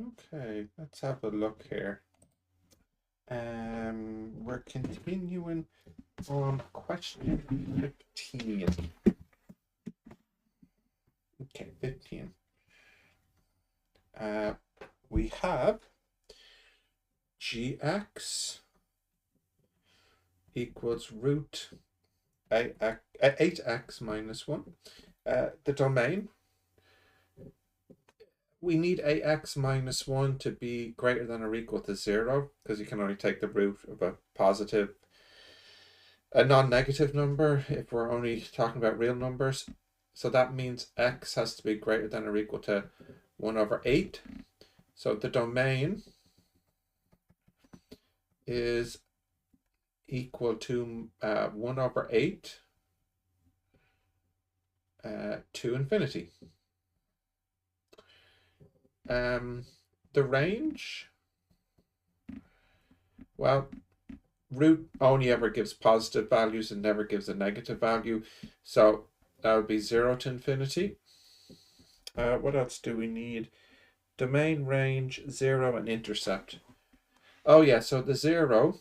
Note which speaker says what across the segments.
Speaker 1: Okay, let's have a look here. We're continuing on question 15. Okay, 15. We have gx equals root 8x minus 1. The domain, we need ax minus 1 to be greater than or equal to 0, because you can only take the root of a non-negative number if we're only talking about real numbers. So that means x has to be greater than or equal to 1 over 8. So the domain is equal to 1 over 8 to infinity. The range, well, root only ever gives positive values and never gives a negative value. So that would be 0 to infinity. What else do we need? Domain, range, 0, and intercept. Oh yeah, so the 0,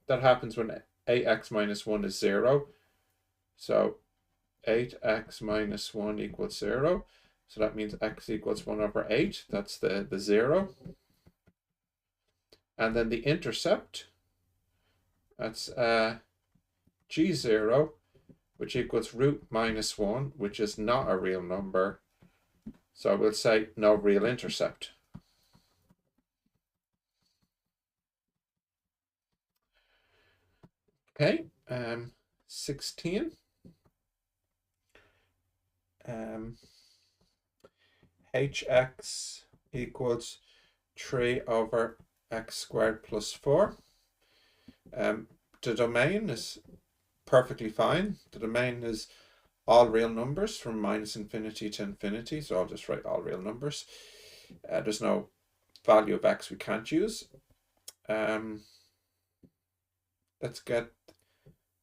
Speaker 1: that happens when ax minus 1 is 0. So 8x minus 1 equals 0. So that means x equals 1 over 8. That's the 0. And then the intercept, that's g0, which equals root minus 1, which is not a real number. So we'll say no real intercept. Okay, 16. Hx equals 3 over x squared plus 4. The domain is perfectly fine. The domain is all real numbers from minus infinity to infinity, so I'll just write all real numbers. There's no value of x we can't use. Let's get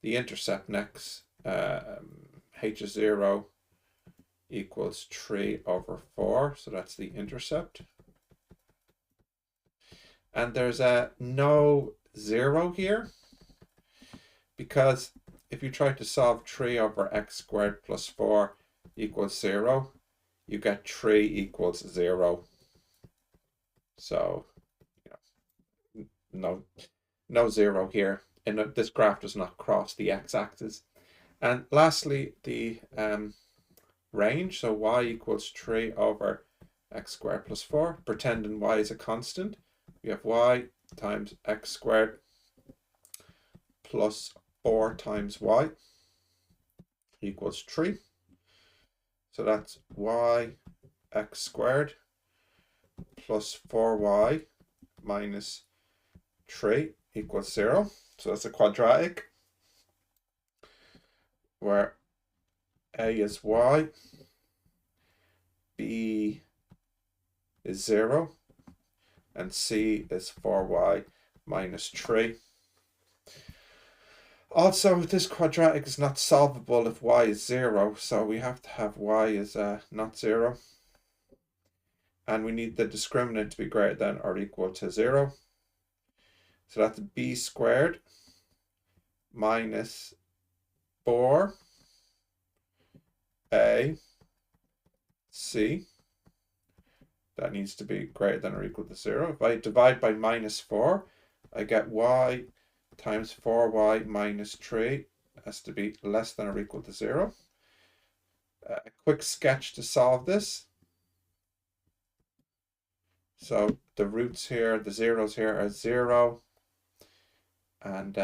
Speaker 1: the intercept next. H is 0 equals 3 over 4, so that's the intercept. And there's a no 0 here, because if you try to solve 3 over x squared plus 4 equals 0, you get 3 equals 0. So, no 0 here. And this graph does not cross the x-axis. And lastly, the range, so y equals 3 over x squared plus 4, pretending y is a constant. We have y times x squared plus 4 times y equals 3. So that's y x squared plus 4y minus 3 equals 0. So that's a quadratic where a is y, b is 0, and c is 4y minus 3. Also, this quadratic is not solvable if y is 0, so we have to have y is not 0. And we need the discriminant to be greater than or equal to 0. So that's b squared minus 4 a c. That needs to be greater than or equal to 0. If I divide by minus 4, I get y times 4y minus 3 has to be less than or equal to 0. A quick sketch to solve this. So the roots here, the zeros here are 0 and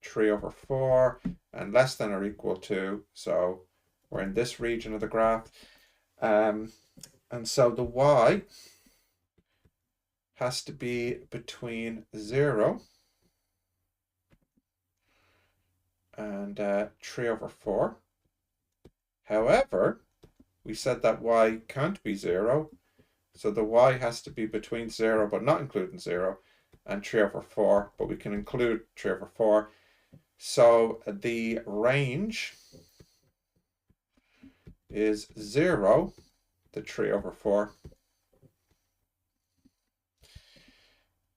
Speaker 1: 3 over 4 and less than or equal to. So we're in this region of the graph. And so the y has to be between 0 and 3 over 4. However, we said that y can't be 0, so the y has to be between 0 but not including 0 and 3 over 4, but we can include 3 over 4. So the range is 0 to 3 over 4.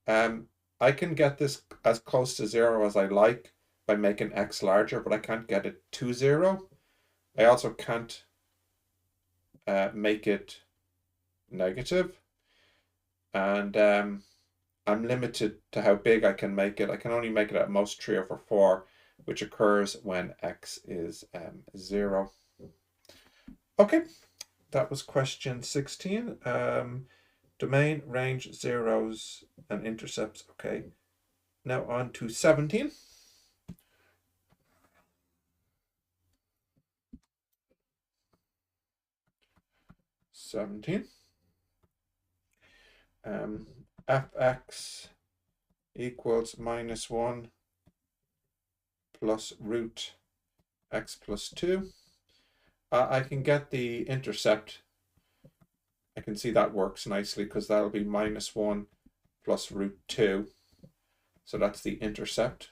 Speaker 1: I can get this as close to 0 as I like by making x larger, but I can't get it to 0. I also can't make it negative, and I'm limited to how big I can make it. I can only make it at most 3/4, which occurs when x is 0. Okay, that was question 16. Domain, range, zeros, and intercepts. Okay, now on to 17. 17. Fx equals -1 plus root x plus 2. I can get the intercept. I can see that works nicely because that'll be -1 plus root 2. So that's the intercept.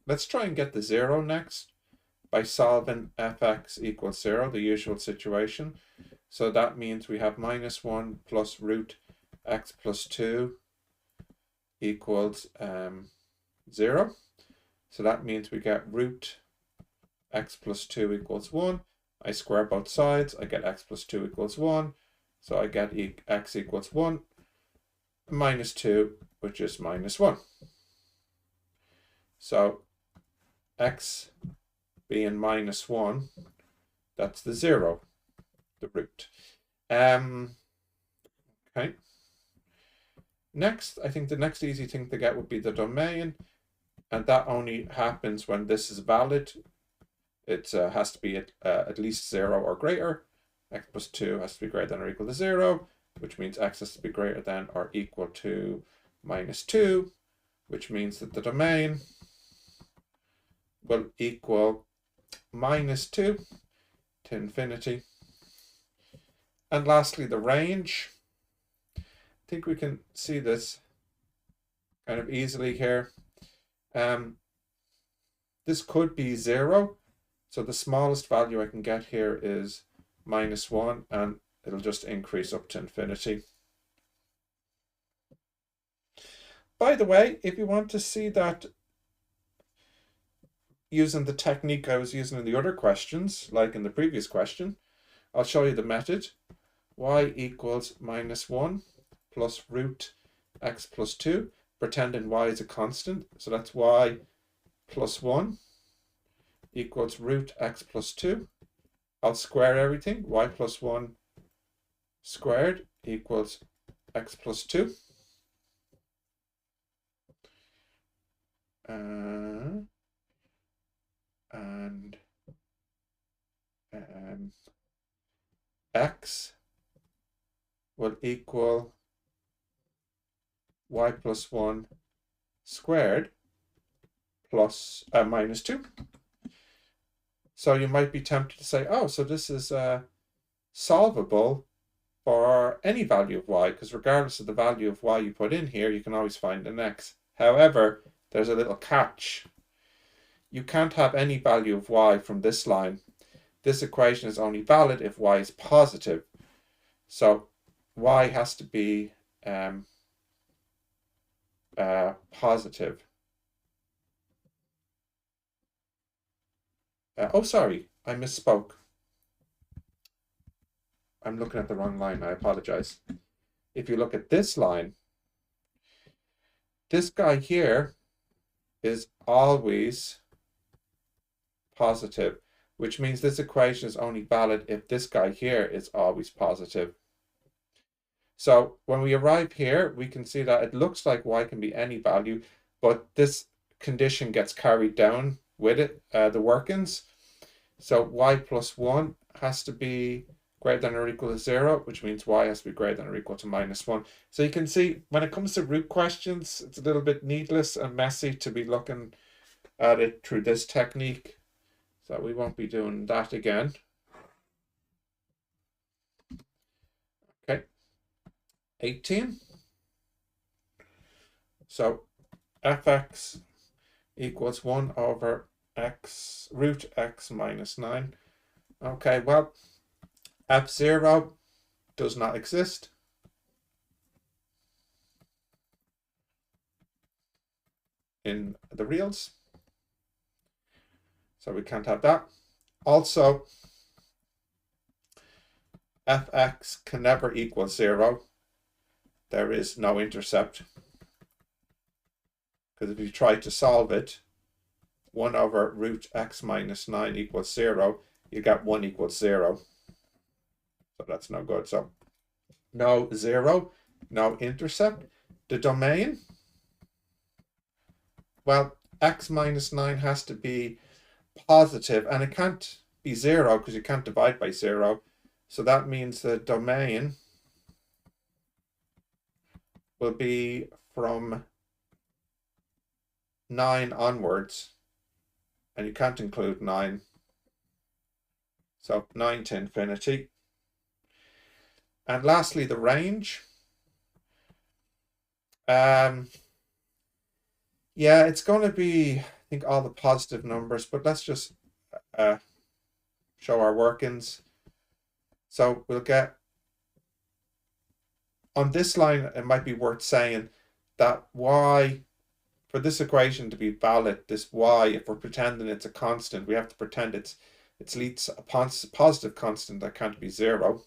Speaker 1: Let's try and get the 0 next by solving fx equals 0, the usual situation. So that means we have -1 plus root x plus 2 equals 0. So that means we get root x plus 2 equals 1. I square both sides, I get x plus 2 equals 1. So I get x equals 1 minus 2, which is -1. So x being -1, that's the 0, the root. Okay. Next, I think the next easy thing to get would be the domain, and that only happens when this is valid. It has to be at least 0 or greater. X plus 2 has to be greater than or equal to 0, which means x has to be greater than or equal to -2, which means that the domain will equal -2 to infinity. And lastly, the range. I think we can see this kind of easily here. This could be 0. So the smallest value I can get here is -1, and it'll just increase up to infinity. By the way, if you want to see that using the technique I was using in the other questions, like in the previous question, I'll show you the method. Y equals -1 plus root x plus 2, pretending y is a constant. So that's y plus 1 equals root x plus 2. I'll square everything. Y plus 1 squared equals x plus 2. And x will equal y plus 1 squared plus -2. So you might be tempted to say, oh, so this is solvable for any value of y, because regardless of the value of y you put in here, you can always find an x. However, there's a little catch. You can't have any value of y from this line. This equation is only valid if y is positive. So y has to be positive. Oh, sorry, I misspoke. I'm looking at the wrong line. I apologize. If you look at this line, this guy here is always positive, which means this equation is only valid if this guy here is always positive. So when we arrive here, we can see that it looks like y can be any value, but this condition gets carried down with it, the workings. So y plus 1 has to be greater than or equal to 0, which means y has to be greater than or equal to -1. So you can see when it comes to root questions, it's a little bit needless and messy to be looking at it through this technique. So we won't be doing that again. Okay. 18. So fx equals 1 over x root x minus 9. Okay, well, f0 does not exist. In the reals. So we can't have that. Also, fx can never equal 0. There is no intercept. Because if you try to solve it, 1 over root x minus 9 equals 0, you get 1 equals 0. So that's no good. So no 0, no intercept. The domain, well, x minus 9 has to be positive, and it can't be 0 because you can't divide by 0. So that means the domain will be from 9 onwards, and you can't include 9. So 9 to infinity. And lastly, the range. Yeah, it's going to be, I think, all the positive numbers, but let's just show our workings. So we'll get, on this line, it might be worth saying that y, for this equation to be valid, this y, if we're pretending it's a constant, we have to pretend it's least a positive constant that can't be 0.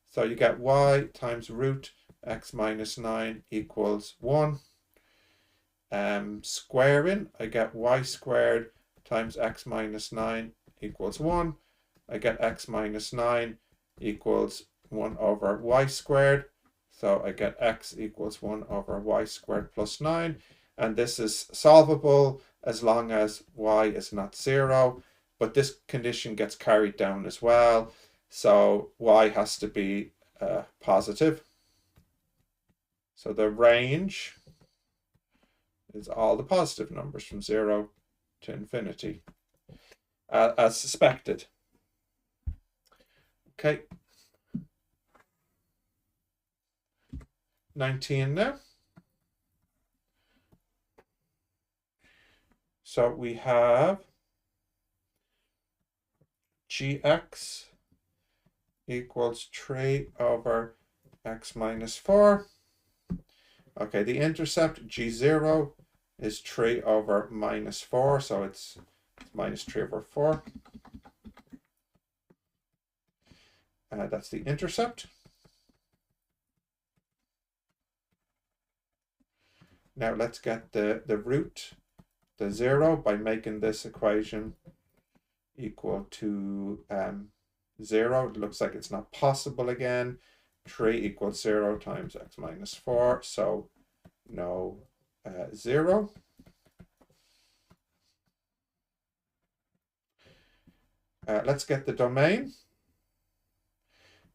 Speaker 1: So you get y times root x minus 9 equals 1. Squaring, I get y squared times x minus 9 equals 1. I get x minus 9 equals 1 over y squared. So I get x equals 1 over y squared plus 9. And this is solvable as long as y is not 0. But this condition gets carried down as well. So y has to be positive. So the range is all the positive numbers from 0 to infinity, as suspected. Okay. 19 now. So we have gx equals 3 over x minus 4. Okay, the intercept g0 is 3 over minus 4, so it's minus 3 over 4. That's the intercept. Now let's get the root, the 0, by making this equation equal to 0. It looks like it's not possible again. 3 equals 0 times x minus 4, so no 0. Let's get the domain.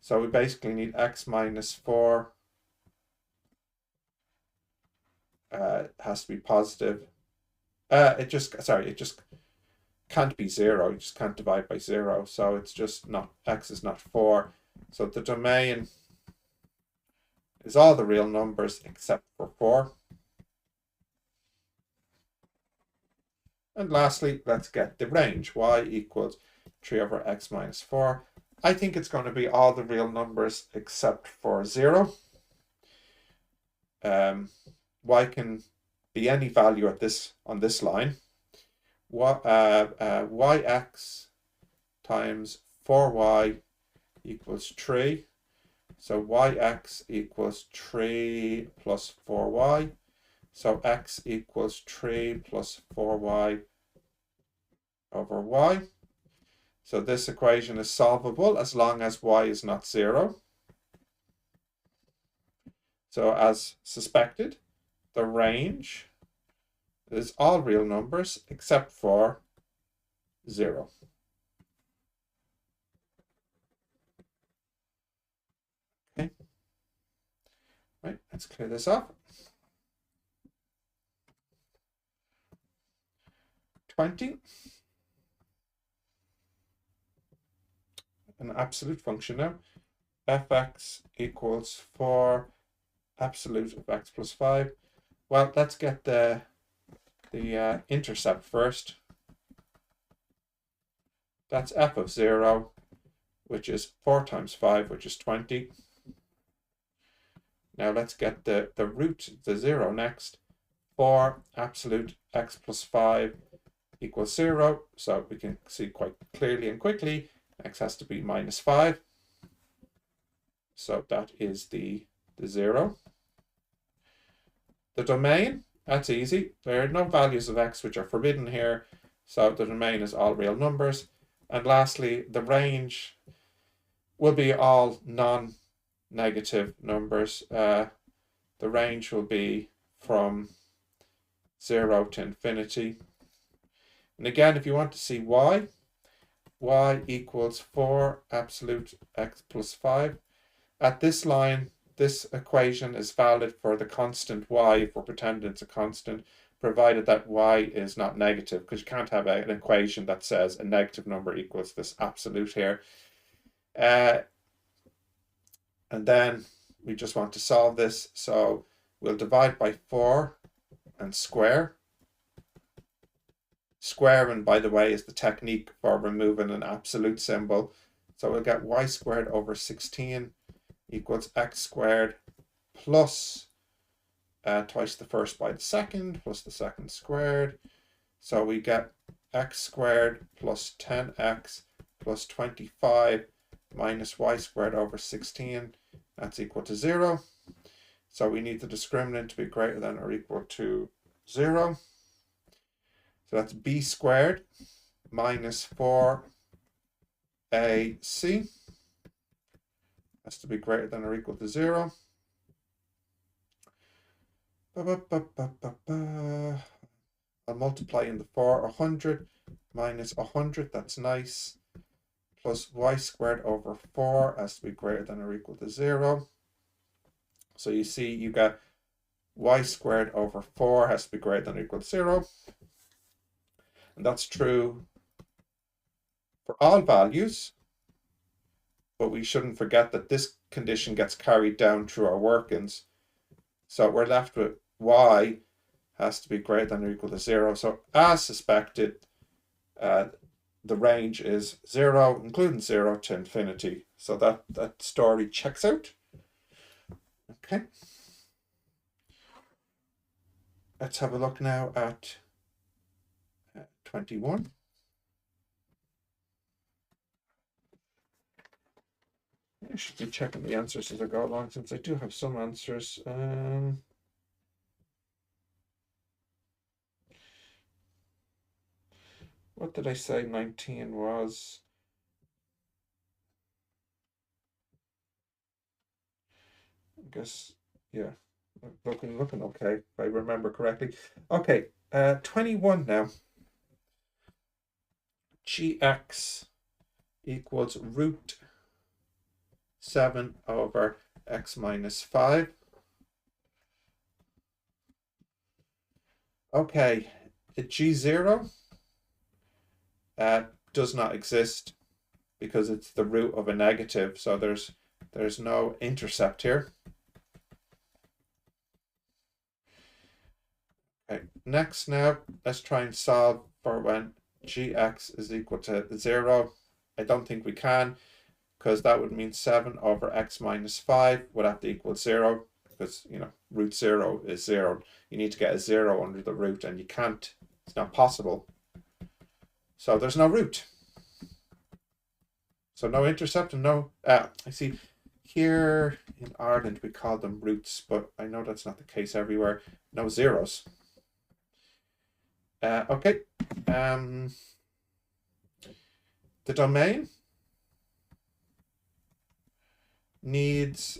Speaker 1: So we basically need x minus 4 has to be positive. It just can't be 0. You just can't divide by 0. So it's just not, x is not 4. So the domain is all the real numbers except for 4. And lastly, let's get the range. Y equals 3 over x minus 4. I think it's going to be all the real numbers except for 0. Y can be any value at on this line. Yx times 4y equals 3. So yx equals 3 plus 4y. So x equals 3 plus 4y over y. So this equation is solvable as long as y is not 0. So as suspected, the range is all real numbers except for 0. Okay. Right, let's clear this up. 20. An absolute function now. Fx equals 4 absolute of x plus 5. Well, let's get the intercept first. That's f of 0, which is 4 times 5, which is 20. Now let's get the root, the 0 next. 4 absolute x plus 5 equals 0. So we can see quite clearly and quickly, x has to be minus 5. So that is the 0. The domain, that's easy. There are no values of x which are forbidden here. So the domain is all real numbers. And lastly, the range will be all non-negative numbers. The range will be from 0 to infinity. And again, if you want to see y equals 4 absolute x plus 5. At this line, this equation is valid for the constant y, if we're pretending it's a constant, provided that y is not negative, because you can't have an equation that says a negative number equals this absolute here. And then we just want to solve this. So we'll divide by 4 and square. Squaring, by the way, is the technique for removing an absolute symbol. So we'll get y squared over 16 equals x squared plus twice the first by the second plus the second squared. So we get x squared plus 10x plus 25 minus y squared over 16. That's equal to 0. So we need the discriminant to be greater than or equal to 0. So that's b squared minus 4ac has to be greater than or equal to 0. I'll multiply in the 4, 100 minus 100, that's nice, plus y squared over 4 has to be greater than or equal to 0. So you see you get y squared over 4 has to be greater than or equal to 0. And that's true for all values. But we shouldn't forget that this condition gets carried down through our workings. So we're left with y has to be greater than or equal to 0. So as suspected, the range is 0, including 0 to infinity. So that story checks out. Okay. Let's have a look now at 21. I should be checking the answers as I go along, since I do have some answers. What did I say 19 was? I guess, yeah, looking okay, if I remember correctly. Okay, 21 now. Gx equals root 7 over x minus 5. Okay, g0 does not exist because it's the root of a negative, so there's no intercept here. Okay, next now, let's try and solve for when gx is equal to 0. I don't think we can, because that would mean 7 over x minus 5 would have to equal 0, because, you know, root 0 is 0. You need to get a 0 under the root, and you can't. It's not possible. So there's no root. So no intercept and no... I see here in Ireland we call them roots, but I know that's not the case everywhere. No zeros. Okay. The domain needs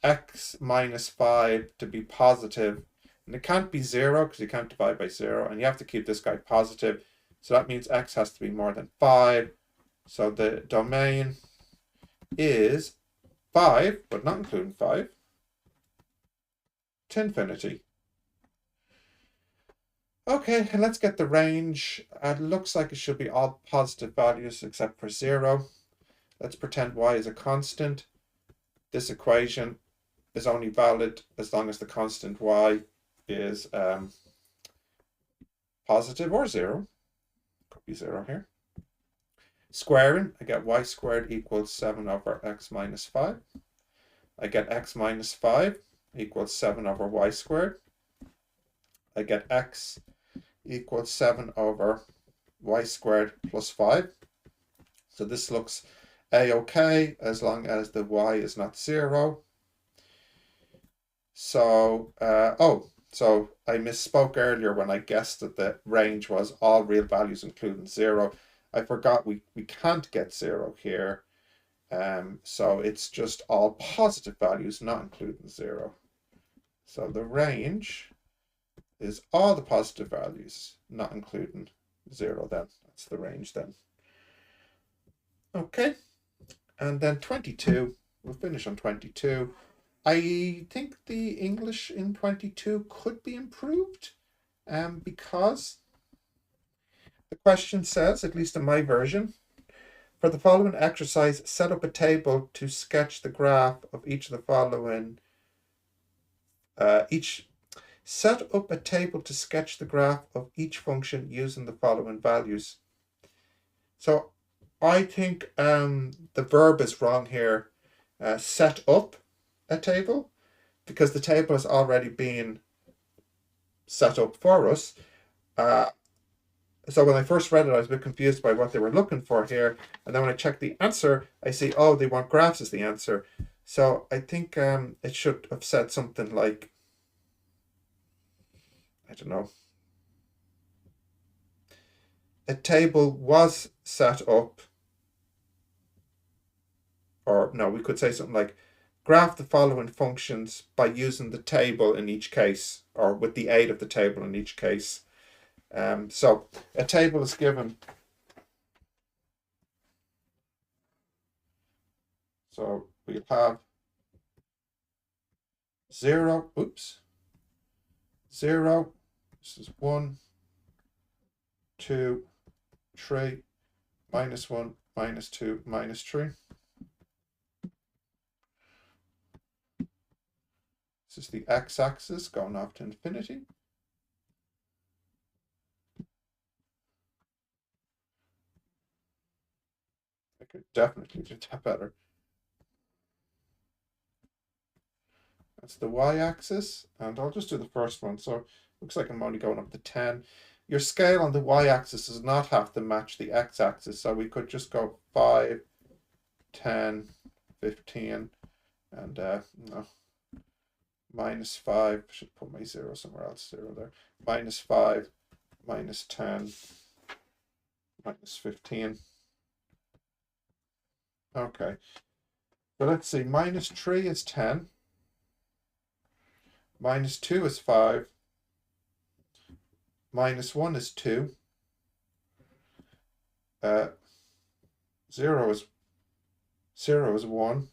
Speaker 1: x minus 5 to be positive, and it can't be 0 because you can't divide by 0, and you have to keep this guy positive, so that means x has to be more than 5. So the domain is 5, but not including 5, to infinity. Okay, and let's get the range. It looks like it should be all positive values except for 0. Let's pretend y is a constant. This equation is only valid as long as the constant y is positive or 0. Could be 0 here. Squaring, I get y squared equals 7 over x minus 5. I get x minus 5 equals 7 over y squared. I get x equals 7 over y squared plus 5. So this looks a-okay as long as the y is not 0. So, so I misspoke earlier when I guessed that the range was all real values including 0. I forgot we can't get 0 here. So it's just all positive values, not including 0. So the range is all the positive values, not including 0 then. That's the range then. Okay, and then 22, we'll finish on 22. I think the English in 22 could be improved because the question says, at least in my version, for the following exercise, set up a table to sketch the graph of each of the following, set up a table to sketch the graph of each function using the following values. So I think the verb is wrong here. Set up a table, because the table has already been set up for us. So when I first read it, I was a bit confused by what they were looking for here. And then when I checked the answer, I see, oh, they want graphs as the answer. So I think it should have said something like, I don't know, a table was set up, or no, we could say something like, graph the following functions by using the table in each case, or with the aid of the table in each case. So a table is given. So we'll have 0, 0, this is 1, 2, 3, minus 1, minus 2, minus 3. This is the x-axis going off to infinity. I could definitely do that better. That's the y-axis, and I'll just do the first one. So it looks like I'm only going up to 10. Your scale on the y-axis does not have to match the x-axis, so we could just go 5, 10, 15, and no, minus 5. I should put my 0 somewhere else. 0 there. Minus 5, minus 10, minus 15. Okay. So let's see. Minus 3 is 10. Minus 2 is 5. Minus 1 is 2. 0 is 1.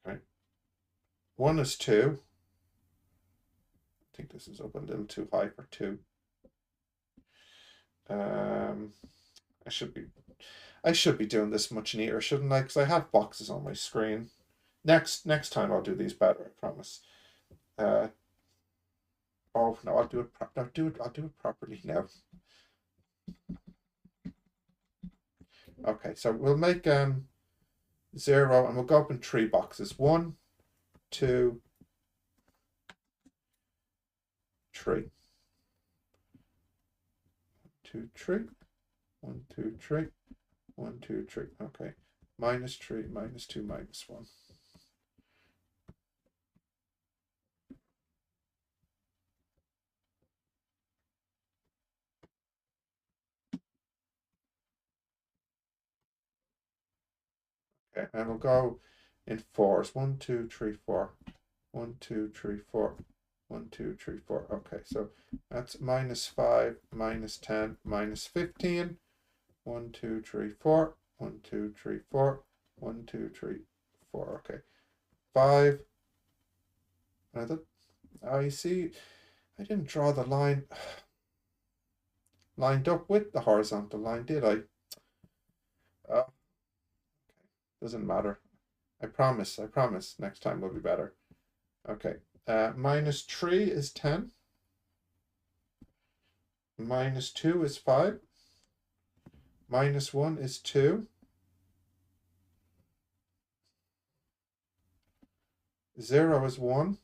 Speaker 1: Okay. 1 is 2. I think this is up a little too high for 2. I should be doing this much neater, shouldn't I? Because I have boxes on my screen. Next time I'll do these better, I promise. Oh no, I'll do it properly now. Okay, so we'll make 0, and we'll go up in 3 boxes. 1, 2, 3. 2, 3. 1, 2, 3. 1, 2, 3. Okay. Minus 3, minus 2, minus 1. Okay, and we'll go in 4s. 1, 2, 3, 4. 1, 2, 3, 4. 1, 2, 3, 4. Okay, so that's minus 5, minus 10, minus 15. 1, 2, 3, 4. 1, 2, 3, 4. 1, 2, 3, 4. Okay. 5. You see, I didn't draw the line lined up with the horizontal line, did I? Doesn't matter. I promise. Next time will be better. Okay. Minus 3 is 10. Minus 2 is 5. Minus 1 is 2. 0 is 1.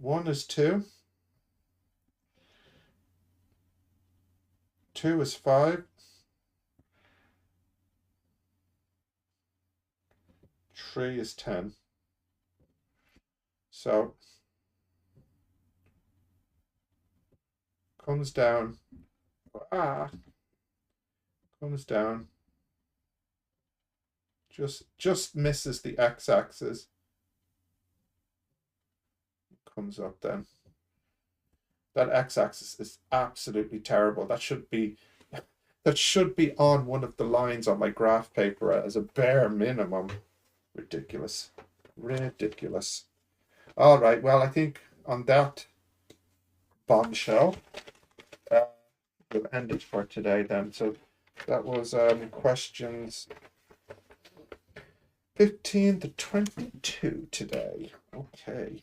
Speaker 1: 1 is 2. 2 is 5. 3 is 10. So comes down, comes down, just misses the x-axis, comes up then. That x-axis is absolutely terrible. That should be on one of the lines on my graph paper as a bare minimum. Ridiculous. Ridiculous. All right, well, I think on that bombshell, we'll end it for today then. So that was questions 15 to 22 today. Okay.